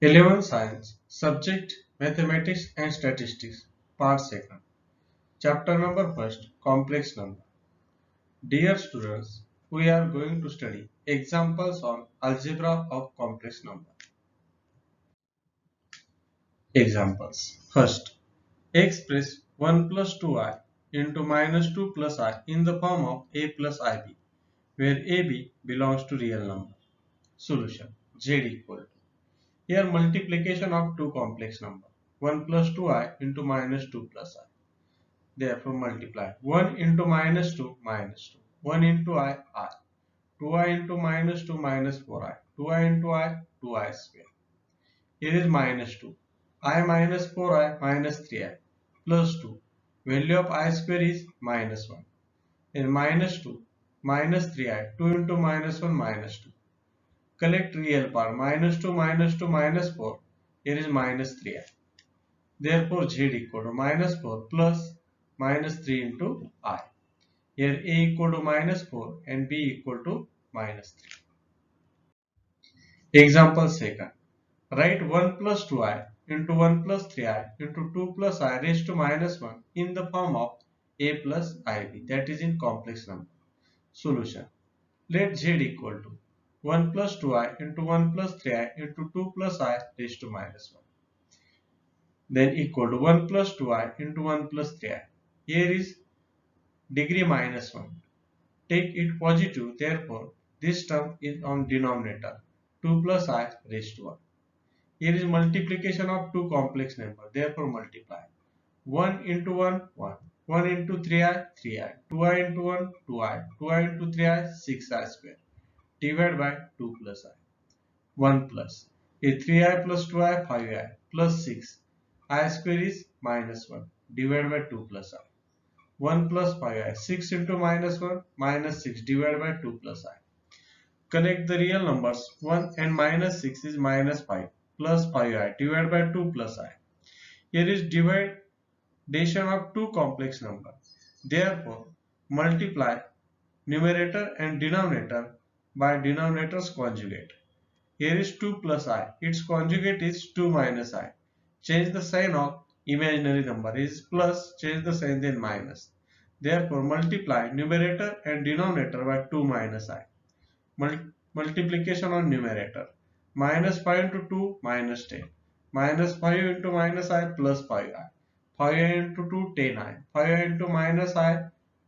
11 Science Subject Mathematics and Statistics Part 2nd Chapter number 1st Complex Number. Dear students, we are going to study examples on algebra of complex number. Examples. First, express 1 plus 2i into minus 2 plus I in the form of a plus ib, where ab belongs to real number. Solution. Z equal to. Here multiplication of two complex number. 1 plus 2i into minus 2 plus I. Therefore multiply 1 into minus 2 minus 2. 1 into I. 2i into minus 2 minus 4i. 2i into I 2i square. Here is minus 2. I minus 4i minus 3i plus 2. Value of I square is minus 1. In minus 2 minus 3i. 2 into minus 1 minus 2. Collect real part. Minus 2 minus 2 minus 4. Here is minus 3i. Therefore z equal to minus 4 plus minus 3 into I. Here a equal to minus 4 and b equal to minus 3. Example second. Write 1 plus 2i into 1 plus 3i into 2 plus I raised to minus 1 in the form of a plus ib, that is in complex number. Solution. Let z equal to 1 plus 2i into 1 plus 3i into 2 plus I raised to minus 1. Then equal to 1 plus 2i into 1 plus 3i. Here is degree minus 1. Take it positive, therefore this term is on denominator 2 plus I raised to 1. Here is multiplication of two complex numbers, therefore multiply 1 into 1 1, 1 into 3i 3i, 2i into 1 2i, 2i into 3i 6i square divided by 2 plus I. 1 plus a 3i plus 2i 5i plus 6 I square is minus 1 divided by 2 plus I. 1 plus 5i. 6 into minus 1 minus 6 divided by 2 plus I. Connect the real numbers. 1 and minus 6 is minus 5 plus 5i divided by 2 plus I. Here is division of two complex numbers. Therefore, multiply numerator and denominator by denominator's conjugate. Here is 2 plus I. Its conjugate is 2 minus I. Change the sign of imaginary number is plus, change the sign then minus. Therefore, multiply numerator and denominator by 2 minus I. Multiplication on numerator. Minus 5 into 2 minus 10. Minus 5 into minus I plus 5i. 5i into 2 10i. 5i into minus I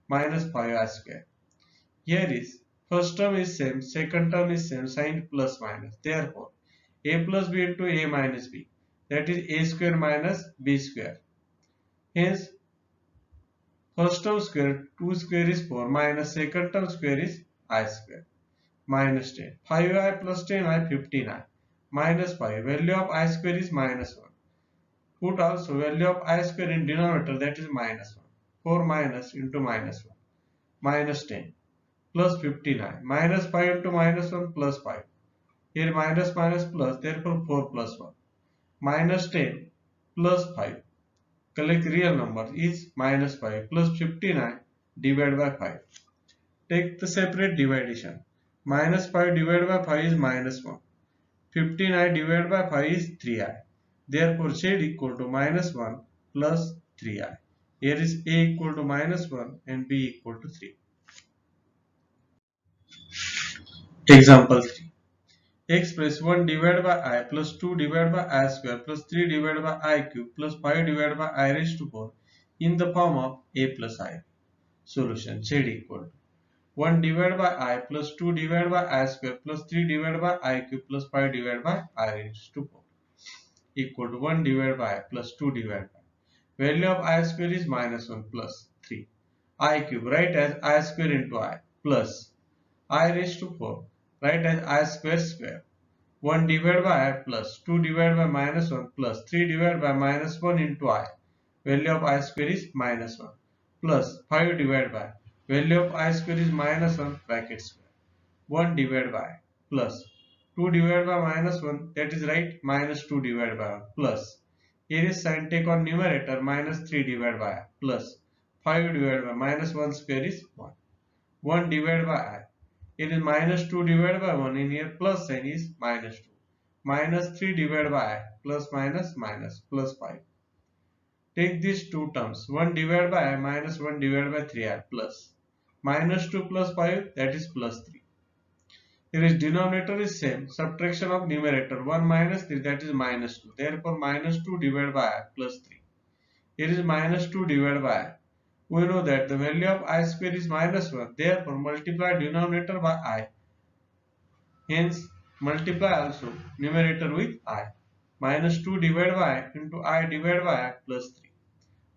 minus 5i square. Here is first term is same, second term is same, sign plus minus. Therefore, a plus b into a minus b, that is a square minus b square. Hence, first term square 2 square is 4 minus second term square is I square minus 10. 5i plus 10i 15i minus 5. Value of I square is minus 1. Put also value of I square in denominator, that is minus 1. 4 minus into minus 1 minus 10. Plus 59 minus 5 into minus 1 plus 5. Here minus minus plus, therefore 4 plus 1 minus 10 plus 5. Collect real number is minus 5 plus 59 divided by 5. Take the separate division. Minus 5 divided by 5 is minus 1. 59 divided by 5 is 3i. Therefore z equal to minus 1 plus 3i. Here is a equal to minus 1 and b equal to 3. Example 3. Express 1 divided by I plus 2 divided by I square plus 3 divided by I cube plus 5 divided by I raised to 4 in the form of a plus I. Solution. Z equal to 1 divided by I plus 2 divided by I square plus 3 divided by I cube plus 5 divided by I raised to 4 equal to 1 divided by I plus 2 divided by. Value of I square is minus 1 plus 3. I cube write as I square into I plus I raised to 4 write as I square square. 1 divided by I plus 2 divided by minus 1 plus 3 divided by minus 1 into I. Value of I square is minus 1 plus 5 divided by. Value of I square is minus 1 bracket square. 1 divided by plus 2 divided by minus 1, that is right, minus 2 divided by 1 plus. Here is sign, take on numerator, minus 3 divided by I plus 5 divided by minus 1 square is 1. 1 divided by I. It is minus 2 divided by 1, in here plus sign is minus 2. minus 3 divided by I plus minus minus plus 5. Take these two terms, 1 divided by I minus 1 divided by 3I plus minus 2 plus 5, that is plus 3. Here is denominator is same, subtraction of numerator 1 minus 3, that is minus 2. Therefore minus 2 divided by I plus 3. Here is minus 2 divided by I. We know that the value of I square is minus 1. Therefore multiply denominator by I. Hence multiply also numerator with I. Minus 2 divided by I into I divided by I plus 3.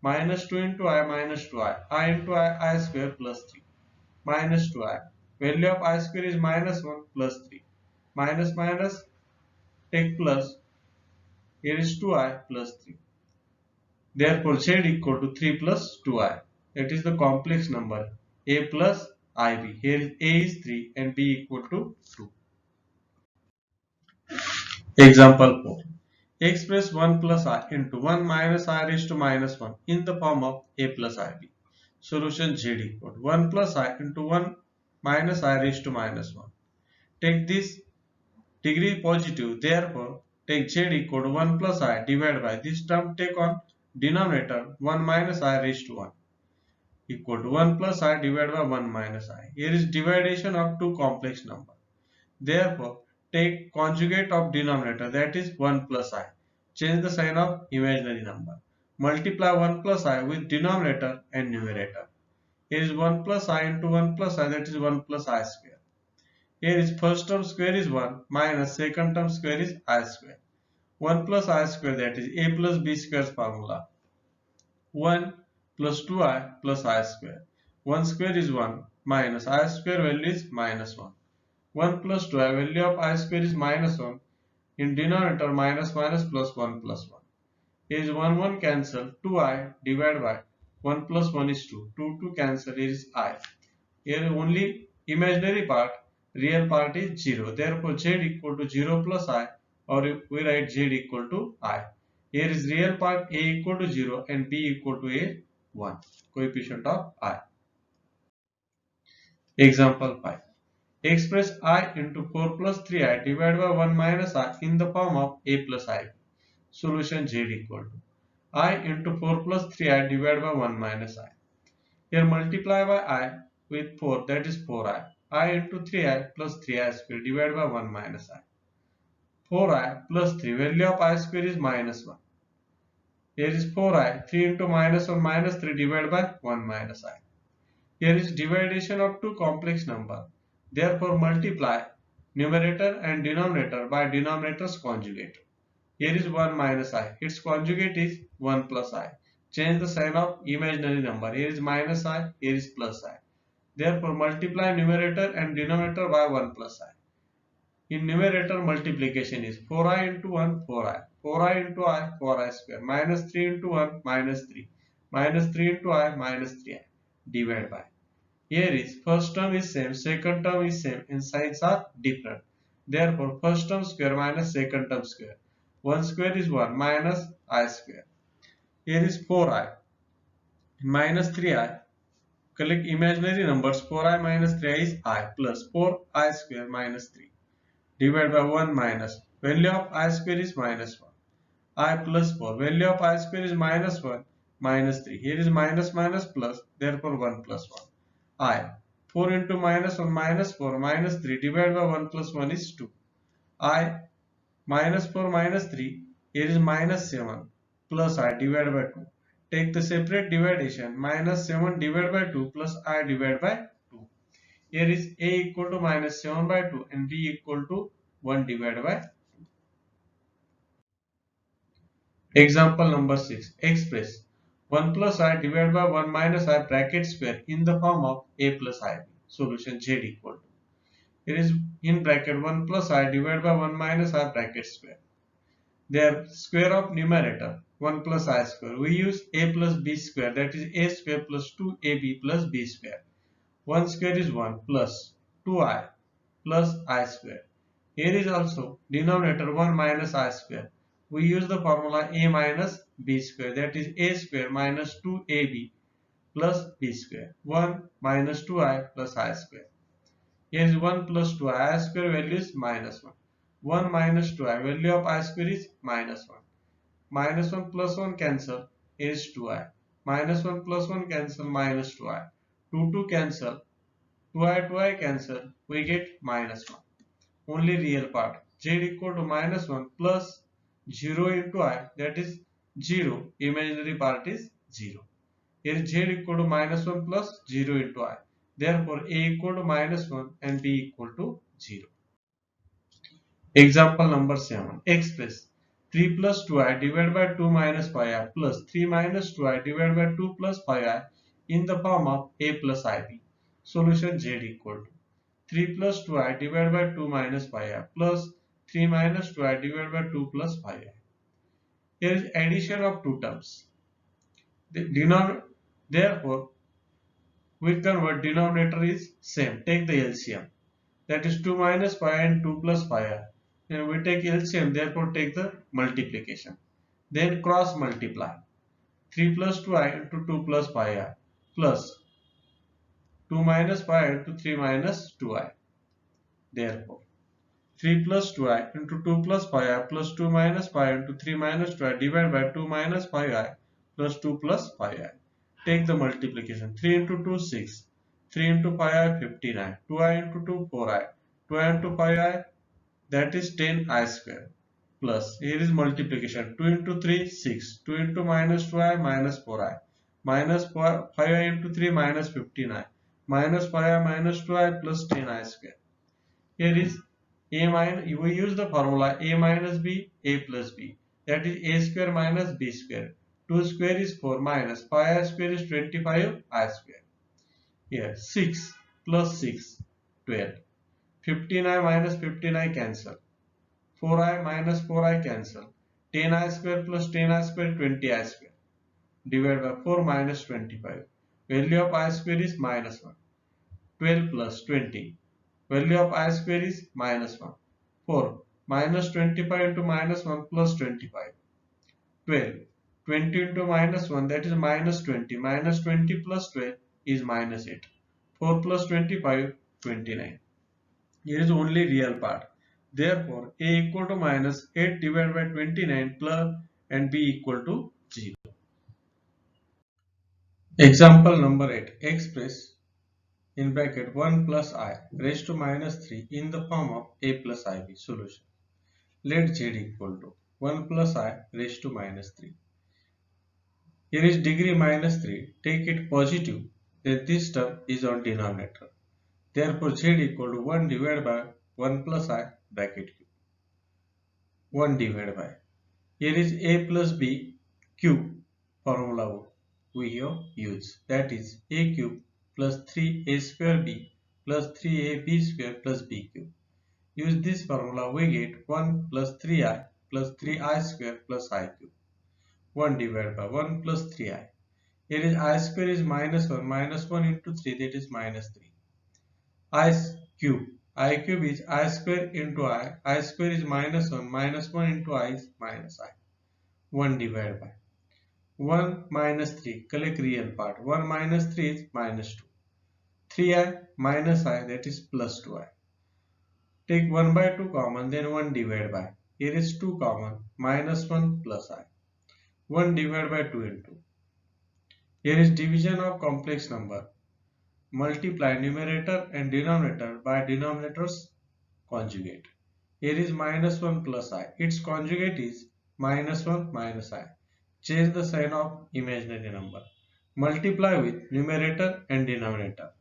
Minus 2 into I minus 2I. I into I square plus 3. Minus 2I. Value of I square is minus 1 plus 3. Minus minus take plus. Here is 2I plus 3. Therefore Z equal to 3 plus 2I. That is the complex number A plus IB. Here A is 3 and B equal to 2. Example 4. Express 1 plus I into 1 minus I raised to minus 1 in the form of A plus IB. Solution Z equal to 1 plus I into 1 minus I raised to minus 1. Take this degree positive, therefore take Z equal to 1 plus I divided by this term, take on denominator 1 minus I raised to 1 equal to 1 plus I divided by 1 minus I. Here is division of two complex numbers. Therefore take conjugate of denominator, that is 1 plus I. Change the sign of imaginary number. Multiply 1 plus I with denominator and numerator. Here is 1 plus I into 1 plus I, that is 1 plus I square. Here is first term square is 1 minus second term square is I square. 1 plus I square, that is A plus B square's formula. 1 plus 2I plus I square. 1 square is 1 minus I square value is minus 1. 1 plus 2I, value of I square is minus 1. In denominator minus minus plus 1 plus 1. Here is 1 1 cancel, 2I divided by 1 plus 1 is 2. 2 2 cancel, here is I. Here only imaginary part, real part is 0. Therefore Z equal to 0 plus I, or we write Z equal to I. Here is real part A equal to 0 and B equal to A 1. Coefficient of I. Example 5. Express I into 4 plus 3I divided by 1 minus I in the form of A plus IB. Solution Z equal to I into 4 plus 3I divided by 1 minus I. Here multiply by I with 4, that is 4I. I into 3I plus 3I square divided by 1 minus I. 4I plus 3, value of I square is minus 1. Here is 4I, 3 into minus 1 minus 3 divided by 1 minus I. Here is division of two complex number. Therefore multiply numerator and denominator by denominator's conjugate. Here is 1 minus I. Its conjugate is 1 plus I. Change the sign of imaginary number. Here is minus I, here is plus I. Therefore multiply numerator and denominator by 1 plus I. In numerator multiplication is 4I into 1 4I. 4I into I 4I square. Minus 3 into 1 minus 3. Minus 3 into I minus 3I. Divide by. Here is first term is same, second term is same, and signs are different. Therefore first term square minus second term square. 1 square is 1 minus I square. Here is 4I minus 3I. Collect imaginary numbers. 4I minus 3I is I plus 4I square minus 3. Divide by 1 minus. Value of I square is minus 1. I plus 4. Value of I square is minus 1 minus 3. Here is minus minus plus. Therefore 1 plus 1. I. 4 into minus 1 minus 4 minus 3 divided by 1 plus 1 is 2. I minus 4 minus 3. Here is minus 7 plus I divided by 2. Take the separate division. Minus 7 divided by 2 plus I divided by 2. Here is A equal to minus 7 by 2 and B equal to 1 divided by 2. Example number 6. Express 1 plus I divided by 1 minus I bracket square in the form of A plus IB. Solution Z equal to. Here is in bracket 1 plus I divided by 1 minus I bracket square. There square of numerator 1 plus I square. We use A plus B square, that is A square plus 2AB plus B square. 1 square is 1 plus 2I plus I square. Here is also denominator 1 minus I square. We use the formula A minus B square, that is A square minus 2AB plus B square. 1 minus 2I plus I square. Here is 1 plus 2I square value is minus 1. 1 minus 2i. Value of I square is minus 1. Minus 1 plus 1 cancel is 2i. Minus 1 plus 1 cancel minus 2i. 2 cancel. 2i cancel. We get minus 1. Only real part. Z equal to minus 1 plus 0 into I, that is 0. Imaginary part is 0. Here Z equal to minus 1 plus 0 into I. Therefore A equal to minus 1 and B equal to 0. Example number 7. Express 3 plus 2i divided by 2 minus 5i plus 3 minus 2i divided by 2 plus 5i in the form of a plus ib. Solution Z equal to 3 plus 2i divided by 2 minus 5i plus 3 minus 2i divided by 2 plus 5i. Here is addition of two terms. Therefore, we convert denominator is same. Take the LCM. That is 2 minus 5 and 2 plus 5i. Then we take LCM, therefore take the multiplication. Then cross multiply. 3 plus 2i into 2 plus 5i plus 2 minus 5 into 3 minus 2i. Therefore, 3 plus 2i into 2 plus 5i plus 2 minus 5 into 3 minus 2i divided by 2 minus 5i plus 2 plus 5i. Take the multiplication. 3 into 2 6. 3 into 5i 59. 2i into 2 4i. 2i into 5i, that is 10i square, plus here is multiplication. 2 into 3 6. 2 into minus 2i minus 4i minus 5i into 3 minus 15i minus 5i minus 2i plus 10i square. Here is a minus, we use the formula a minus b, a plus b, that is a square minus b square. 2 square is 4 minus 5i square is 25i square. Here 6 plus 6 12. 15i minus 15i cancel. 4i minus 4i cancel. 10i square plus 10i square 20i square. Divided by 4 minus 25. Value of I square is minus 1. 12 plus 20. Value of I square is minus 1. 4 minus 25 into minus 1 plus 25. 12. 20 into minus 1, that is minus 20. Minus 20 plus 12 is minus 8. 4 plus 25, 29. Here is only real part. Therefore, A equal to minus 8 divided by 29 plus and B equal to 0. Example number 8. Express in bracket 1 plus I raised to minus 3 in the form of A plus IB. Solution. Let Z equal to 1 plus I raised to minus 3. Here is degree minus 3. Take it positive. Then this term is on denominator. Therefore, Z equal to 1 divided by 1 plus I bracket cube. 1 divided by. Here is a plus b cube formula we have used. That is a cube plus 3a square b plus 3ab square plus b cube. Use this formula, we get 1 plus 3i plus 3i square plus i cube. 1 divided by 1 plus 3i. Here is I square is minus 1. Minus 1 into 3, that is minus 3. I cube. I cube is I square into I. I square is minus 1. Minus 1 into I is minus I. 1 divided by 1 minus 3. Collect real part. 1 minus 3 is minus 2. 3i minus I, that is plus 2i. Take 1 by 2 common, then 1 divided by. Here is 2 common. Minus 1 plus I. 1 divided by 2 into. Here is division of complex number. Multiply numerator and denominator by denominator's conjugate. Here is minus 1 plus I. Its conjugate is minus 1 minus I. Change the sign of imaginary number. Multiply with numerator and denominator.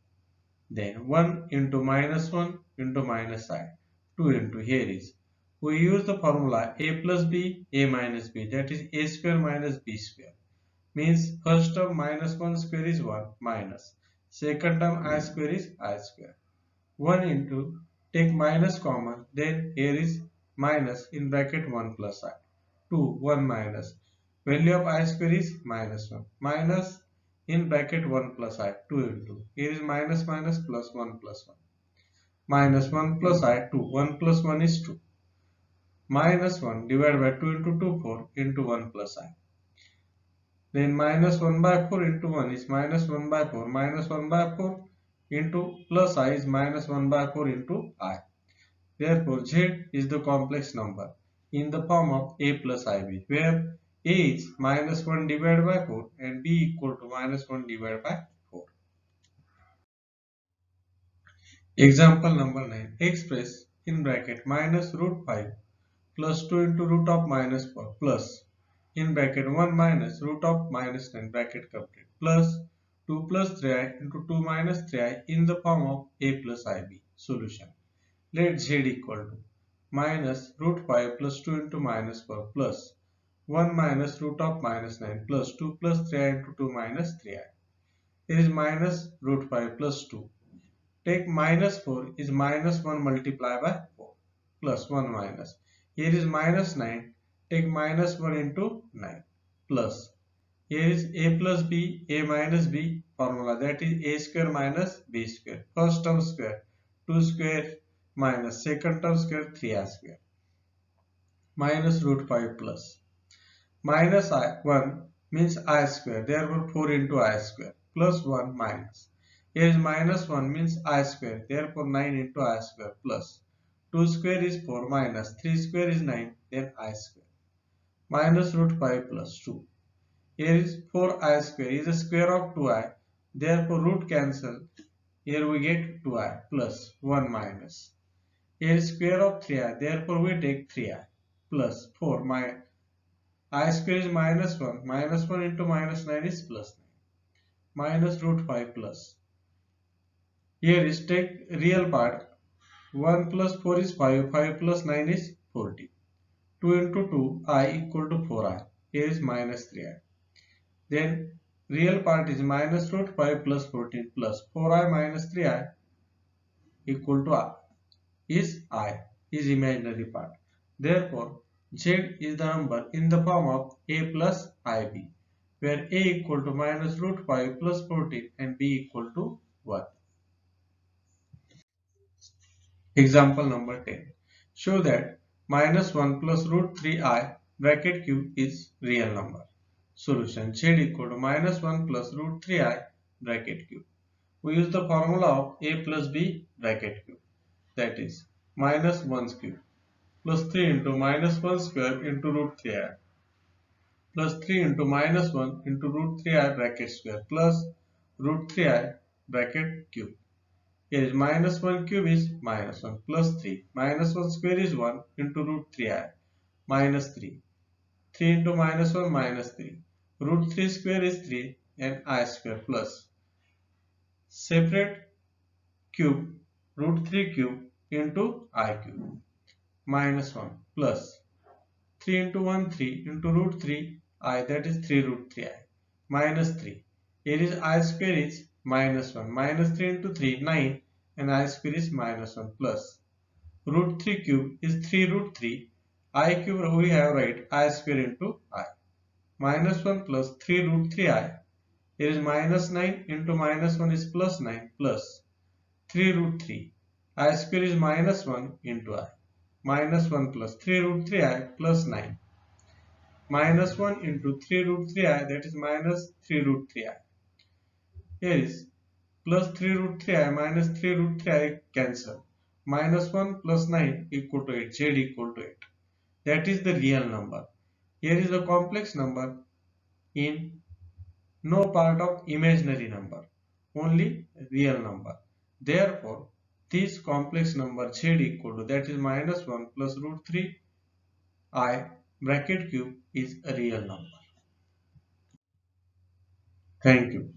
Then 1 into minus 1 into minus I. 2 into, here is. We use the formula a plus b, a minus b. That is a square minus b square. Means first term minus 1 square is 1 minus. Second term I square is I square. 1 into, take minus common, then here is minus in bracket 1 plus I. 2, 1 minus. Value of I square is minus 1. Minus in bracket 1 plus I. 2 into. Here is minus minus plus 1 plus 1. Minus 1 plus I, 2. 1 plus 1 is 2. Minus 1 divided by 2 into 2, 4 into 1 plus I. Then minus 1 by 4 into 1 is minus 1 by 4. Minus 1 by 4 into plus I is minus 1 by 4 into I. Therefore, Z is the complex number in the form of A plus IB, where A is minus 1 divided by 4 and B equal to minus 1 divided by 4. Example number 9. Express in bracket minus root 5 plus 2 into root of minus 4 plus in bracket 1 minus root of minus 9 bracket complete plus 2 plus 3i into 2 minus 3i in the form of A plus IB. Solution. Let Z equal to minus root 5 plus 2 into minus 4 plus 1 minus root of minus 9 plus 2 plus 3i into 2 minus 3i. Here is minus root 5 plus 2. Take minus 4 is minus 1 multiplied by 4 plus 1 minus. Here is minus 9. Take minus 1 into 9 plus. Here is a plus b, a minus b formula, that is a square minus b square. First term square 2 square minus second term square 3i square minus root 5 plus. Minus 1 means I square, therefore 4 into I square plus 1 minus. Here is minus 1 means I square, therefore 9 into I square plus 2 square is 4 minus 3 square is 9, then I square minus root 5 plus 2. Here is 4i square is the square of 2i, therefore root cancel. Here we get 2i plus 1 minus. Here is square of 3i, therefore we take 3i plus 4 minus. I square is minus 1. Minus 1 into minus 9 is plus 9. Minus root 5 plus. Here is take real part. 1 plus 4 is 5. 5 plus 9 is 40. 2 into 2 I equal to 4i. Here is minus 3i. Then real part is minus root 5 plus 14 plus 4i minus 3i equal to I. Is imaginary part. Therefore, Z is the number in the form of A plus IB, where A equal to minus root 5 plus 14 and B equal to 1. Example number 10. Show that minus 1 plus root 3I bracket cube is real number. Solution. Z equal to minus 1 plus root 3I bracket cube. We use the formula of A plus B bracket cube, that is minus 1 cube plus 3 into minus 1 square into root 3i plus 3 into minus 1 into root 3i bracket square plus root 3i bracket cube. Here is minus 1 cube is minus 1 plus 3. Minus 1 square is 1 into root 3i minus 3. 3 into minus 1 minus 3. Root 3 square is 3 and I square plus. Separate cube root 3 cube into I cube minus 1 plus 3 into 1 3 into root 3 I, that is 3 root 3i minus 3. Here is I square is minus 1 minus 3 into 3 9 and I square is minus 1 plus root 3 cube is 3 root 3 I cube we have right I square into I minus 1 plus 3 root 3i. Here is minus 9 into minus 1 is plus 9 plus 3 root 3 I square is minus 1 into I minus 1 plus 3 root 3i plus 9 minus 1 into 3 root 3i, that is minus 3 root 3i. Here is plus 3 root 3i minus 3 root 3i cancel. Minus 1 plus 9 equal to 8. Z equal to 8. That is the real number. Here is the complex number in no part of imaginary number. Only real number. Therefore, this complex number Z equal to, that is minus 1 plus root 3i bracket cube is a real number. Thank you.